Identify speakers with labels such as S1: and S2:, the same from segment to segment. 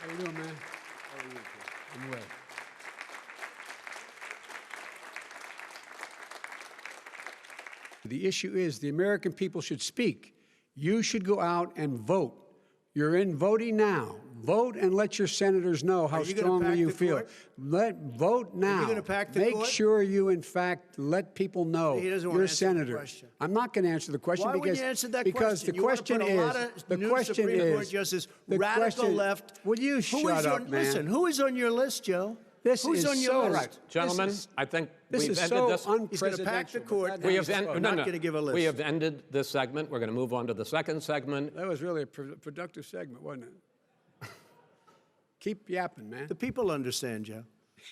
S1: How you doing, man? How are you? I'm well. The issue is the American people should speak. You should go out and vote. You're in voting now. Vote and let your senators know how strongly you feel. Vote now.
S2: Are you going to pack the
S1: Make
S2: court?
S1: sure you, in fact, let people know
S2: He doesn't want
S1: you're a
S2: to answer the
S1: senator.
S2: question.
S1: I'm not going to answer the question
S2: Why
S1: because
S2: wouldn't you answer that
S1: because
S2: question?
S1: the question
S2: you
S1: is
S2: want to put a lot of
S1: the
S2: new
S1: question
S2: Supreme Court
S1: is
S2: justice,
S1: the
S2: radical
S1: question,
S2: left.
S1: Will you shut up, man?
S2: Listen, who is on your list, Joe?
S1: This
S2: Who's
S1: is
S2: on your
S1: so
S2: list?
S1: right.
S3: Gentlemen, I think
S1: This
S3: we've
S1: is
S3: ended
S1: so
S3: this.
S1: unprecedented.
S2: He's going to pack the court.
S3: We have
S2: He's not going to give a list.
S3: We have ended this segment. We're going to move on to the second segment.
S1: That was really a productive segment, wasn't it? Keep yapping, man.
S2: The people understand, Joe.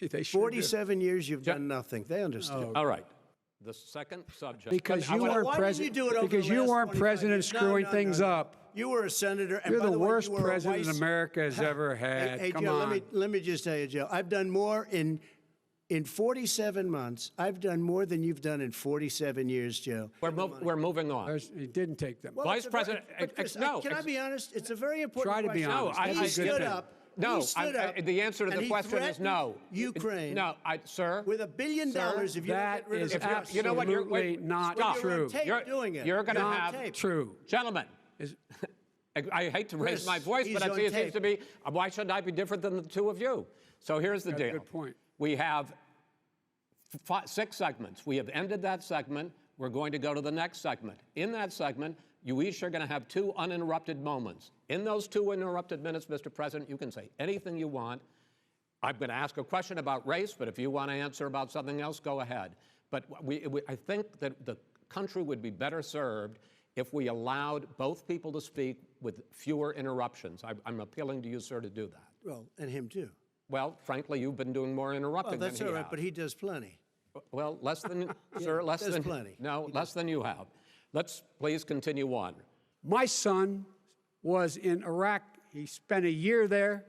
S1: They sure do.
S2: 47 years you've done nothing. They understand.
S3: All right. The second subject.
S1: Because
S3: I
S1: you
S3: wanna-
S1: weren't
S2: Why didn't you
S1: president.
S2: do it over
S1: Because
S2: the
S1: you
S2: last
S1: weren't
S2: 25
S1: president
S2: years? No,
S1: screwing
S2: no,
S1: things
S2: no.
S1: up.
S2: You were a senator. And
S1: You're
S2: by
S1: the
S2: way,
S1: worst
S2: you were a
S1: president
S2: vice-
S1: America has ever had.
S2: Hey,
S1: Come
S2: Joe,
S1: on.
S2: let me just tell you, Joe. I've done more in 47 months. I've done more than you've done in 47 years, Joe.
S3: We're moving on.
S1: He didn't take them.
S2: Well,
S3: Vice
S2: it's a very-
S3: President-
S2: but Chris,
S3: no,
S2: can I be honest? It's a very important
S1: Try to be
S2: question.
S1: honest.
S3: No, I-
S2: He
S3: I-
S2: stood up.
S3: No,
S2: he stood up.
S3: the answer to
S2: and
S3: the
S2: he
S3: question is no.
S2: threatened Ukraine.
S3: No, sir.
S2: With $1 billion, if you don't
S1: That
S2: get rid
S1: is
S2: of the
S1: absolutely
S3: you know what, you're-
S1: not
S3: stop.
S2: You're
S1: true.
S2: on tape doing it.
S3: You're going to
S2: You're on
S3: have
S2: tape.
S1: True.
S3: Gentlemen.
S1: Is-
S3: I hate to raise
S2: Chris,
S3: my voice,
S2: he's
S3: but I
S2: on
S3: see it seems
S2: tape.
S3: to be, why should I be different than the two of you? So here's the
S1: Got a
S3: deal.
S1: good point.
S3: We have 6 segments. We have ended that segment. We're going to go to the next segment. In that segment, you each are going to have 2 uninterrupted moments. In those 2 uninterrupted minutes, Mr. President, you can say anything you want. I'm going to ask a question about race, but if you want to answer about something else, go ahead. But I think that the country would be better served if we allowed both people to speak with fewer interruptions. I'm appealing to you, sir, to do that.
S2: Well, and him too.
S3: Well, frankly, you've been doing more interrupting
S2: Well, that's
S3: than
S2: all
S3: he
S2: right,
S3: has.
S2: but he does plenty.
S3: Well, less than, sir, less
S2: does
S3: than,
S2: plenty.
S3: no, less than you have. Let's please continue on.
S1: My son was in Iraq. He spent a year there.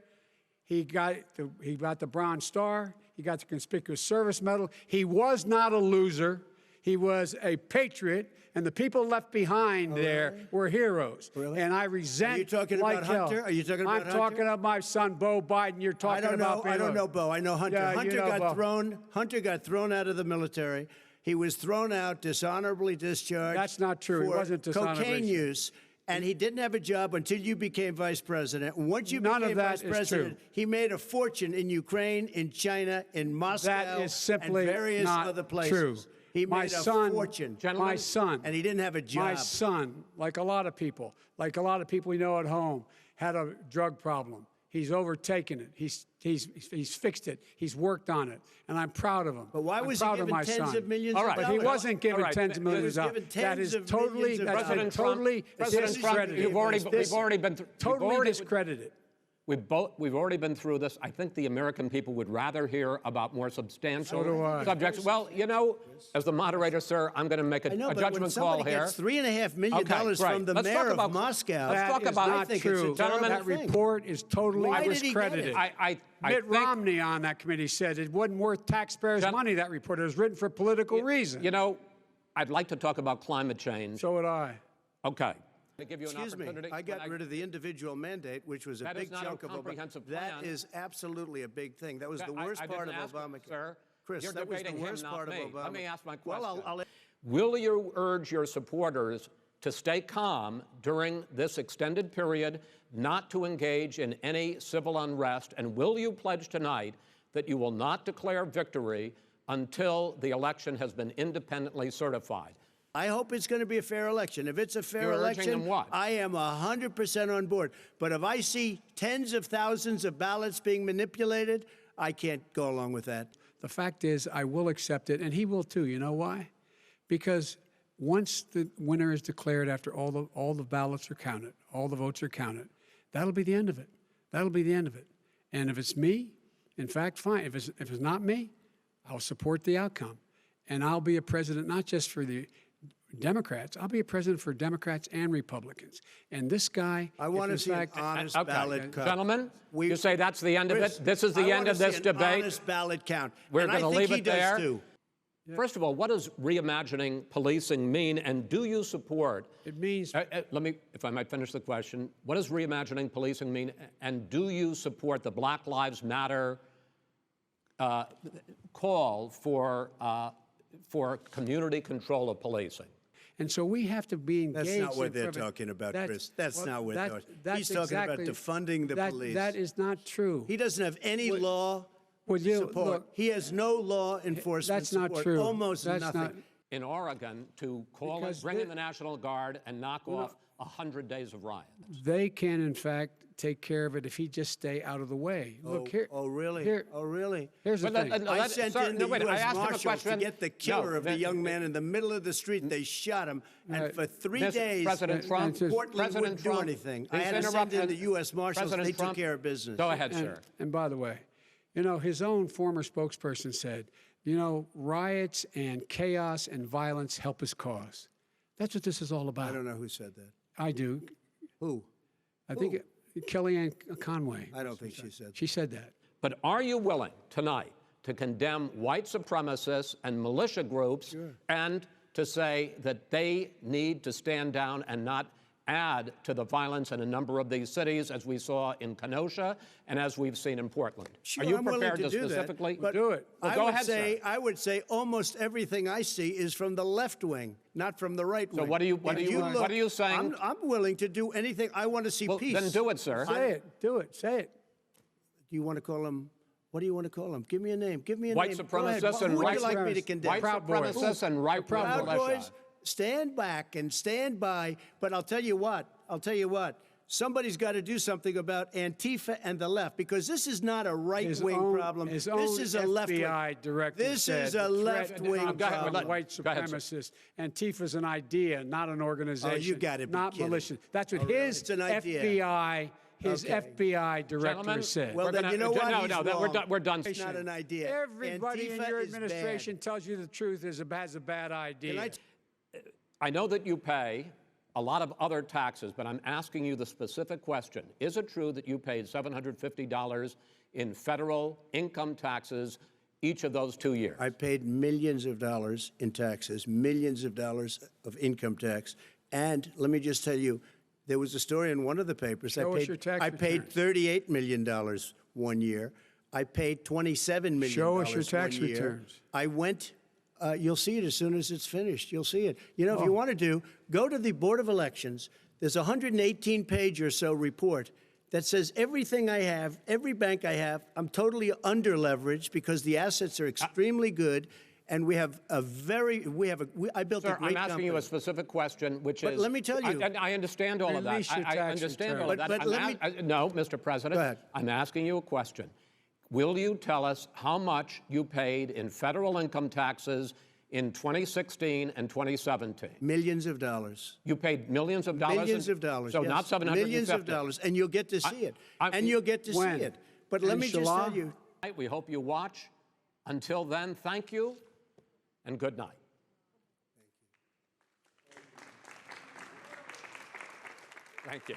S1: He got the Bronze Star. He got the Conspicuous Service Medal. He was not a loser. He was a patriot, and the people left behind there were heroes.
S2: Really?
S1: And I resent.
S2: Are you talking
S1: like
S2: about
S1: hell.
S2: Hunter? Are you talking about
S1: I'm
S2: Hunter?
S1: talking about my son, Bo Biden. You're talking about.
S2: I don't know Bo. I know Hunter.
S1: Yeah,
S2: Hunter
S1: you know Bo.
S2: Hunter got thrown out of the military. He was thrown out, dishonorably discharged.
S1: That's not true. He
S2: For
S1: wasn't dishonorably
S2: cocaine use. And he didn't have a job until you became vice president. Once you
S1: None of
S2: became
S1: that
S2: vice
S1: is
S2: president,
S1: true.
S2: he made a fortune in Ukraine, in China, in Moscow,
S1: That is simply
S2: and various
S1: not
S2: other places.
S1: true.
S2: He
S1: My
S2: made a
S1: son,
S2: fortune.
S1: My son,
S2: and he didn't have a job.
S1: My son, like a lot of people we know at home, had a drug problem. He's overtaken it. He's fixed it. He's worked on it, and I'm proud of him.
S2: But why
S1: I'm
S2: was he
S1: proud of
S2: given
S1: my
S2: tens
S1: son.
S2: of millions
S3: All
S2: of
S3: right.
S1: But
S2: dollars?
S1: he wasn't given
S3: All right.
S1: tens of millions of
S2: He was
S1: dollars.
S2: given
S1: That
S2: tens
S1: is
S2: of
S1: totally,
S2: millions of
S1: that's
S2: dollars.
S1: totally
S3: President Trump,
S1: discredited.
S3: you've already been through.
S1: Totally discredited.
S3: We've already been through this. I think the American people would rather hear about more substantial
S1: So do I.
S3: subjects. Well, you know, as the moderator, sir, I'm going to make a
S2: I know, but when
S3: judgment call
S2: somebody
S3: here.
S2: gets $3.5 million
S3: Okay, great.
S2: from the
S3: Let's
S2: mayor
S3: talk
S2: of
S3: about-
S2: Moscow,
S3: let's
S1: That
S3: talk
S1: is
S3: about-
S1: not
S2: I think it's a
S1: true.
S2: terrible
S1: That
S2: thing.
S1: report is totally
S2: Why did he get
S1: discredited.
S2: it?
S3: I
S1: Mitt
S3: think,
S1: Romney on that committee said it wasn't worth taxpayers' money, that report. It was written for political reasons.
S3: you know, I'd like to talk about climate change.
S1: So would I.
S3: Okay. To give you an
S2: Excuse me,
S3: opportunity.
S2: I got rid of the individual mandate, which was a
S3: That is
S2: big
S3: not a
S2: chunk of
S3: comprehensive
S2: That
S3: plan.
S2: is absolutely a big thing. That was the worst
S3: I
S2: part of
S3: didn't ask
S2: Obamacare.
S3: Sir,
S2: Chris,
S3: you're
S2: that was the
S3: debating him,
S2: worst
S3: not
S2: part of
S3: me.
S2: Obama.
S3: Let me ask my question.
S2: Well, I'll
S3: Will you urge your supporters to stay calm during this extended period, not to engage in any civil unrest, and will you pledge tonight that you will not declare victory until the election has been independently certified?
S2: I hope it's going to be a fair election. If it's a fair
S3: You're urging
S2: election,
S3: them what?
S2: I am 100% on board. But if I see tens of thousands of ballots being manipulated, I can't go along with that.
S1: The fact is, I will accept it, and he will too. You know why? Because once the winner is declared, after all the ballots are counted, all the votes are counted, that'll be the end of it. That'll be the end of it. And if it's me, in fact, fine. If it's not me, I'll support the outcome, and I'll be a president not just for the Democrats. I'll be a president for Democrats and Republicans. And this guy,
S2: I want to
S1: if
S2: see
S1: in
S2: an
S1: fact,
S2: honest
S3: Okay.
S2: ballot count.
S3: Gentlemen,
S2: We-
S3: you say that's the end of
S2: Chris,
S3: it? This is the
S2: I
S3: end
S2: wanna
S3: of this
S2: see an
S3: debate?
S2: honest ballot count.
S3: We're
S2: And
S3: gonna
S2: I think
S3: leave
S2: he
S3: it
S2: does
S3: there.
S2: too.
S3: First of all, what does reimagining policing mean, and do you support?
S1: It means
S3: Let me, if I might finish the question. What does reimagining policing mean, and do you support the Black Lives Matter call for community control of policing?
S1: And so we have to be engaged.
S2: That's not what
S1: in
S2: they're
S1: prevent-
S2: talking about,
S1: That's-
S2: Chris. That's
S1: well,
S2: not what
S1: that-
S2: they're talking.
S1: that's
S2: He's talking about
S1: exactly-
S2: defunding the police.
S1: That is not true.
S2: He doesn't have any law
S1: Would you-
S2: support.
S1: look,
S2: He has no law enforcement
S1: That's not
S2: support.
S1: true.
S2: Almost
S1: That's
S2: nothing.
S1: not-
S3: In Oregon, to call
S1: Because
S3: it, bring in
S1: thi-
S3: the National Guard and knock off 100 days of riots.
S1: They can, in fact, take care of it if he just stay out of the way. Look here.
S2: Oh, really?
S1: Here,
S2: Oh, really?
S1: here's the
S3: But
S1: thing.
S3: no,
S2: I
S3: that-
S2: sent
S3: sir,
S2: in
S3: no,
S2: the
S3: wait, I
S2: U.S.
S3: asked him a
S2: Marshals to
S3: question.
S2: get the
S3: No,
S2: killer of the
S3: that-
S2: young man in the middle of the street. They shot him, and for 3 days,
S3: President Trump,
S2: Portland
S3: President
S2: wouldn't do
S3: Trump,
S2: anything. I
S3: he's
S2: had to send in
S3: interrupted-
S2: the U.S. Marshals.
S3: President
S2: They
S3: Trump,
S2: took care of business.
S3: Go ahead, sir.
S1: And by the way, his own former spokesperson said, riots and chaos and violence help his cause. That's what this is all about.
S2: I don't know who said that.
S1: I do.
S2: Who?
S1: I think Kellyanne Conway.
S2: I don't think she said that.
S1: She said that.
S3: But are you willing tonight to condemn white supremacists and militia groups and to say that they need to stand down and not add to the violence in a number of these cities, as we saw in Kenosha and as we've seen in Portland?
S2: Sure,
S3: are you
S2: I'm willing
S3: prepared
S2: to do that,
S3: specifically
S2: but
S1: do it?
S3: Well,
S2: I
S3: go
S2: would
S3: ahead,
S2: say,
S3: sir.
S2: I would say almost everything I see is from the left wing, not from the right wing.
S3: what are you-
S2: If
S3: what are you saying?
S2: I'm willing to do anything. I want to see
S3: Well,
S2: peace.
S3: then do it, sir.
S1: Say it. Do it. Say it.
S2: Do you want to call him? What do you want to call him? Give me a name. Give me a
S3: White
S2: name. Go ahead.
S3: supremacists and
S2: Who would
S3: white
S2: you like me to
S1: supremacists.
S2: condemn?
S3: White
S1: Proud Boys.
S3: supremacists and right-wing
S2: Proud
S3: militia.
S2: Boys, stand back and stand by. But I'll tell you what. Somebody's got to do something about Antifa and the left, because this is not a right-wing problem.
S1: His
S2: This
S1: own
S2: is a left-wing.
S1: FBI director
S2: This
S1: said
S2: is
S1: the
S2: a
S1: threat
S2: left-wing
S1: comes
S3: Go ahead,
S1: from
S3: let-
S1: white
S3: go ahead, sir.
S1: supremacists. Antifa's an idea, not an organization.
S2: gotta be
S1: not
S2: kidding.
S1: militia. That's what
S2: Oh, really?
S1: his
S2: It's an idea.
S1: His
S2: Okay.
S1: FBI director
S3: Gentlemen,
S1: said.
S2: Well,
S3: we're
S2: then
S3: gonna-
S2: you know what?
S3: No,
S2: He's
S3: no,
S2: wrong.
S3: we're done.
S2: It's not an idea.
S1: Everybody in
S2: Antifa
S1: your
S2: is bad.
S1: administration tells you the truth has a bad idea.
S2: Can I
S3: I know that you pay a lot of other taxes, but I'm asking you the specific question. Is it true that you paid $750 in federal income taxes each of those 2 years?
S2: I paid millions of dollars in taxes, millions of dollars of income tax. And let me just tell you, there was a story in one of the papers.
S1: Show us your tax
S2: I paid
S1: returns.
S2: $38 million one year. I paid $27 million
S1: Show us your tax
S2: one year.
S1: returns.
S2: I went, you'll see it as soon as it's finished. You'll see it. If you want to do, go to the Board of Elections. There's a 118-page or so report that says everything I have, every bank I have, I'm totally under-leveraged because the assets are extremely good. And I built
S3: Sir,
S2: a great
S3: I'm asking
S2: company.
S3: you a specific question, which
S2: But
S3: is...
S2: let me tell you-
S3: I understand all of that.
S1: Release your
S3: I
S1: tax
S3: understand
S1: return.
S3: all of that.
S2: But let me-
S3: No, Mr. President.
S2: Go ahead.
S3: I'm asking you a question. Will you tell us how much you paid in federal income taxes in 2016 and 2017?
S2: Millions of dollars.
S3: You paid millions of dollars?
S2: Millions of dollars.
S3: So
S2: yes.
S3: not 750?
S2: Millions of dollars. And you'll get to see it.
S3: I'm-
S2: And you'll get to
S1: When?
S2: see it. But let me just
S1: Inshallah?
S2: tell you.
S3: We hope you watch. Until then, thank you and good night. Thank you.